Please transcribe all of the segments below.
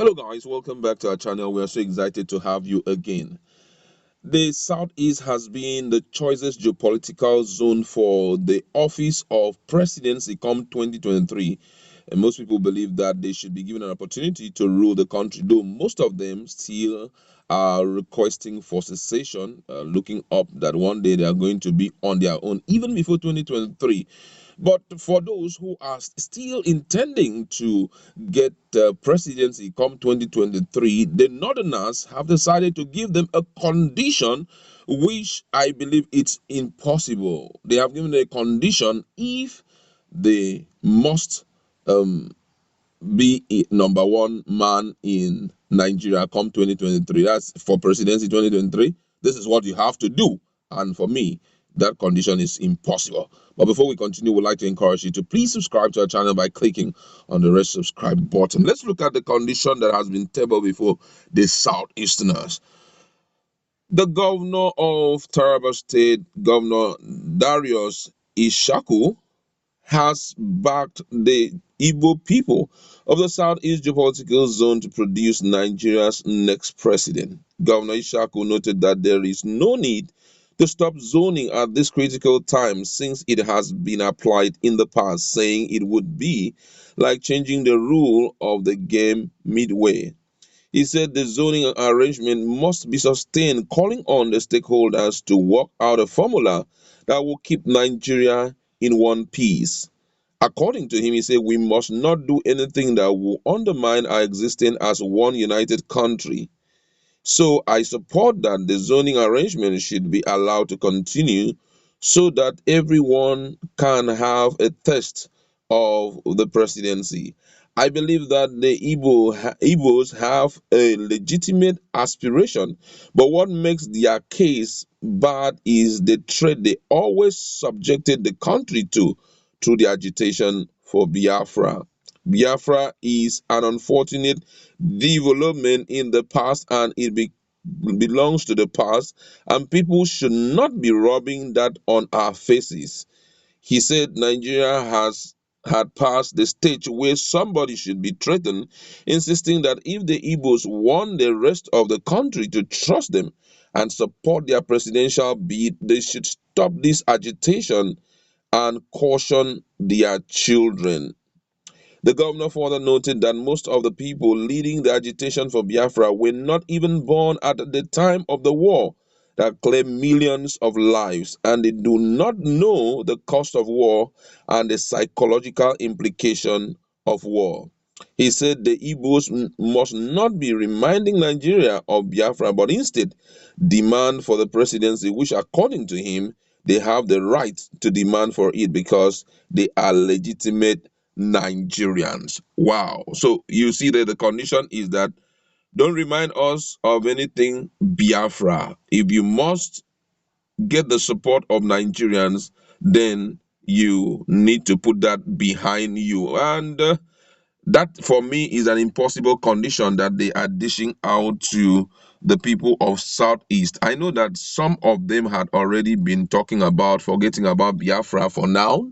Hello guys, welcome back to our channel. We are so excited to have you again. The Southeast has been the choicest geopolitical zone for the office of presidency come 2023. And most people believe that they should be given an opportunity to rule the country, though most of them still are requesting for cessation, looking up that one day they are going to be on their own, even before 2023. But for those who are still intending to get presidency come 2023, the Northerners have decided to give them a condition which I believe it's impossible. They have given a condition if they must um, be number one man in Nigeria come 2023. That's for presidency 2023. This is what you have to do. And for me, that condition is impossible. But before we continue, we'd like to encourage you to please subscribe to our channel by clicking on the red subscribe button. Let's look at the condition that has been tabled before the Southeasterners. The governor of Taraba State, Governor Darius Ishaku, has backed the Igbo people of the Southeast geopolitical zone to produce Nigeria's next president. Governor Ishaku noted that there is no need to stop zoning at this critical time since it has been applied in the past, saying it would be like changing the rule of the game midway. He said the zoning arrangement must be sustained, calling on the stakeholders to work out a formula that will keep Nigeria in one piece. According to him, he said we must not do anything that will undermine our existence as one united country. So I support that the zoning arrangement should be allowed to continue so that everyone can have a taste of the presidency. I believe that the Igbos have a legitimate aspiration, but what makes their case bad is the threat they always subjected the country to through the agitation for Biafra. Biafra is an unfortunate development in the past and belongs to the past, and people should not be rubbing that on our faces. He said Nigeria has had passed the stage where somebody should be threatened, insisting that if the Igbos want the rest of the country to trust them and support their presidential bid, they should stop this agitation and caution their children. The governor further noted that most of the people leading the agitation for Biafra were not even born at the time of the war that claimed millions of lives, and they do not know the cost of war and the psychological implication of war. He said the Igbos must not be reminding Nigeria of Biafra, but instead demand for the presidency, which, according to him, they have the right to demand for it because they are legitimate Nigerians. Wow. So you see that the condition is that don't remind us of anything Biafra. If you must get the support of Nigerians, then you need to put that behind you. And that for me is an impossible condition that they are dishing out to the people of Southeast. I know that some of them had already been talking about forgetting about Biafra for now.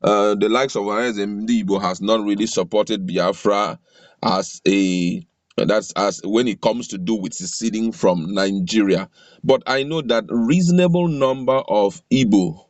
The likes of Igbo has not really supported Biafra as a that's as when it comes to do with seceding from Nigeria. But I know that reasonable number of Igbo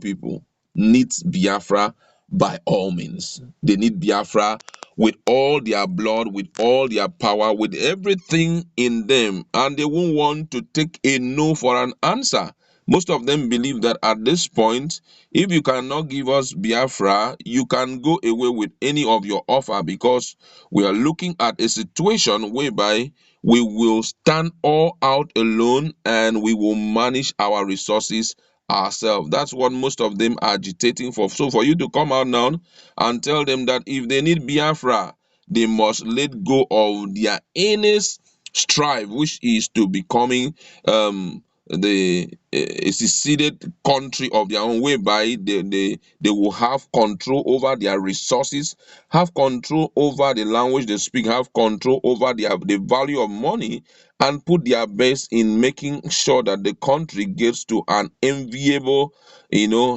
people needs Biafra by all means. They need Biafra with all their blood, with all their power, with everything in them, and they won't want to take a no for an answer. Most of them believe that at this point, if you cannot give us Biafra, you can go away with any of your offer because we are looking at a situation whereby we will stand all out alone and we will manage our resources ourselves. That's what most of them are agitating for. So for you to come out now and tell them that if they need Biafra, they must let go of their earnest strive, which is to becoming the a seceded country of their own, whereby they will have control over their resources, have control over the language they speak, have control over the value of money, and put their best in making sure that the country gets to an enviable,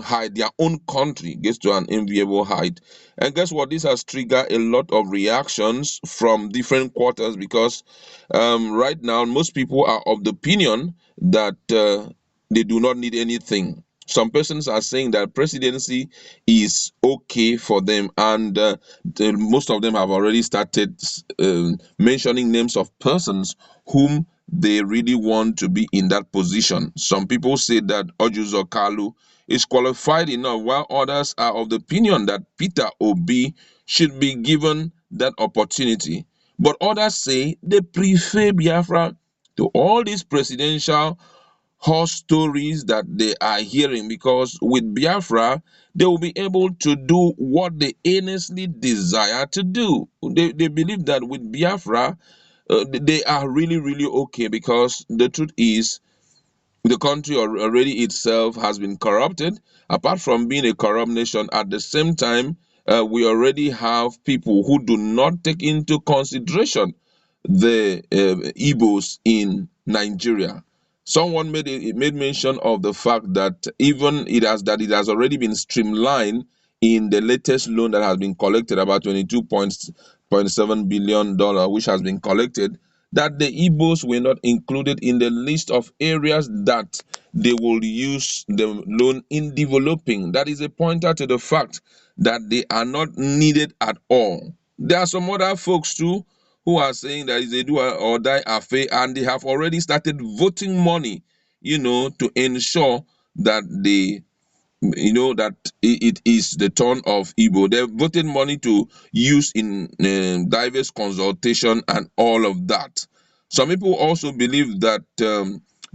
height. Their own country gets to an enviable height. And guess what? This has triggered a lot of reactions from different quarters, because right now most people are of the opinion that they do not need anything. Some persons are saying that presidency is okay for them, and most of them have already started mentioning names of persons whom they really want to be in that position. Some people say that Ojuzo Kalu is qualified enough, while others are of the opinion that Peter Obi should be given that opportunity. But others say they prefer Biafra to all these presidential horror stories that they are hearing, because with Biafra, they will be able to do what they earnestly desire to do. They believe that with Biafra, they are really, really okay, because the truth is, the country already itself has been corrupted. Apart from being a corrupt nation, at the same time, we already have people who do not take into consideration the Igbos in Nigeria. Someone made mention of the fact that even it has already been streamlined in the latest loan that has been collected, about 22.7 billion dollar, which has been collected, that the Igbos were not included in the list of areas that they will use the loan in developing. That is a pointer to the fact that they are not needed at all. There are some other folks too who are saying that it's a do or die affair, and they have already started voting money, to ensure that it is the turn of Igbo. They've voted money to use in diverse consultation and all of that. Some people also believe that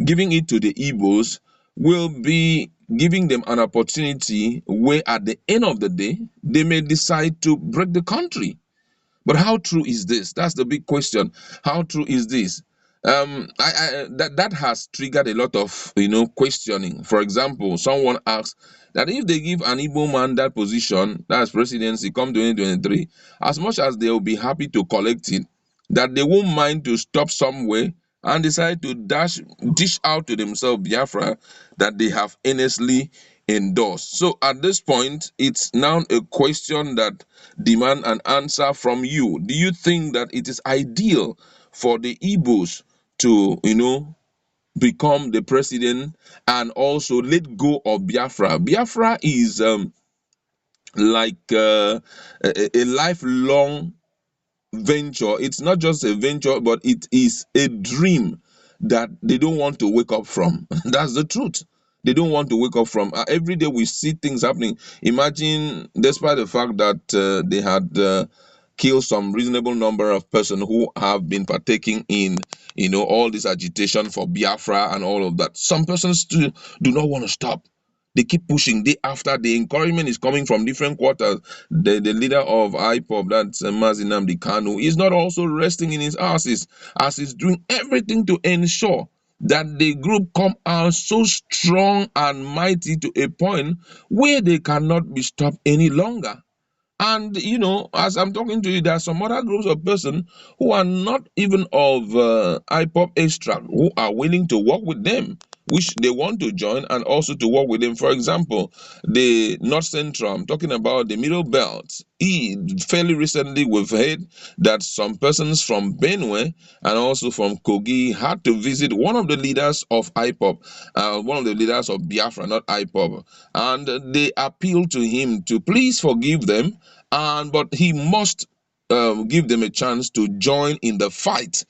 giving it to the Igbos will be giving them an opportunity where at the end of the day they may decide to break the country. But how true is this? That's the big question. How true is this? That has triggered a lot of questioning. For example, someone asks that if they give an Igbo man that position, that's presidency, come 2023, as much as they will be happy to collect it, that they won't mind to stop somewhere and decide to dish out to themselves Biafra that they have earnestly endorsed. So at this point, it's now a question that demand an answer from you. Do you think that it is ideal for the Igbos to, become the president and also let go of Biafra? Biafra is like a lifelong venture. It's not just a venture, but it is a dream that they don't want to wake up from. That's the truth. They don't want to wake up from. Every day we see things happening. Imagine, despite the fact that they had killed some reasonable number of persons who have been partaking in, all this agitation for Biafra and all of that. Some persons still do not want to stop. They keep pushing day after day. Encouragement is coming from different quarters. The leader of IPOB, that's Mazi Kanu, is not also resting in his asses, as he's doing everything to ensure that the group come out so strong and mighty to a point where they cannot be stopped any longer. And as I'm talking to you, there are some other groups of persons who are not even of IPOP extract, who are willing to work with them, which they want to join and also to work with them. For example, the North Central, I'm talking about the Middle Belt. Fairly recently, we've heard that some persons from Benue and also from Kogi had to visit one of the leaders of IPOP, one of the leaders of Biafra, not IPOP, and they appealed to him to please forgive them, but he must give them a chance to join in the fight,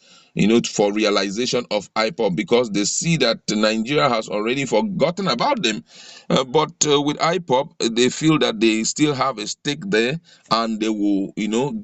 for realization of IPOP, because they see that Nigeria has already forgotten about them. But with IPOP, they feel that they still have a stake there, and they will,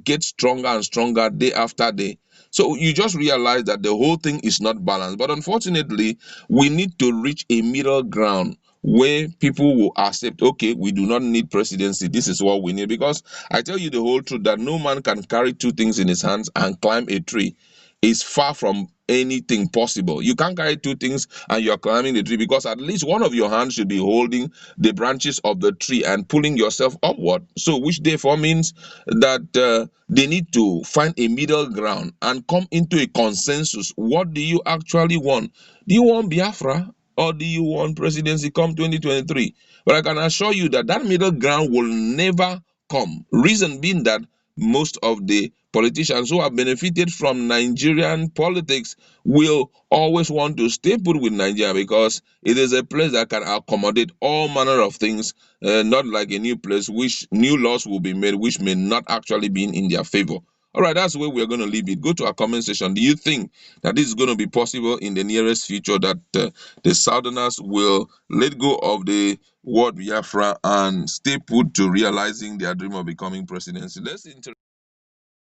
get stronger and stronger day after day. So you just realize that the whole thing is not balanced. But unfortunately, we need to reach a middle ground where people will accept, okay, we do not need presidency. This is what we need. Because I tell you the whole truth that no man can carry two things in his hands and climb a tree. Is far from anything possible. You can't carry two things and you are climbing the tree, because at least one of your hands should be holding the branches of the tree and pulling yourself upward. So, which therefore means that they need to find a middle ground and come into a consensus. What do you actually want? Do you want Biafra, or do you want presidency come 2023? But I can assure you that that middle ground will never come. Reason being that most of the politicians who have benefited from Nigerian politics will always want to stay put with Nigeria, because it is a place that can accommodate all manner of things, not like a new place which new laws will be made which may not actually be in their favor. All right, that's where we're going to leave it. Go to our comment section. Do you think that this is going to be possible in the nearest future, that the Southerners will let go of the word Biafra and stay put to realizing their dream of becoming presidency? Let's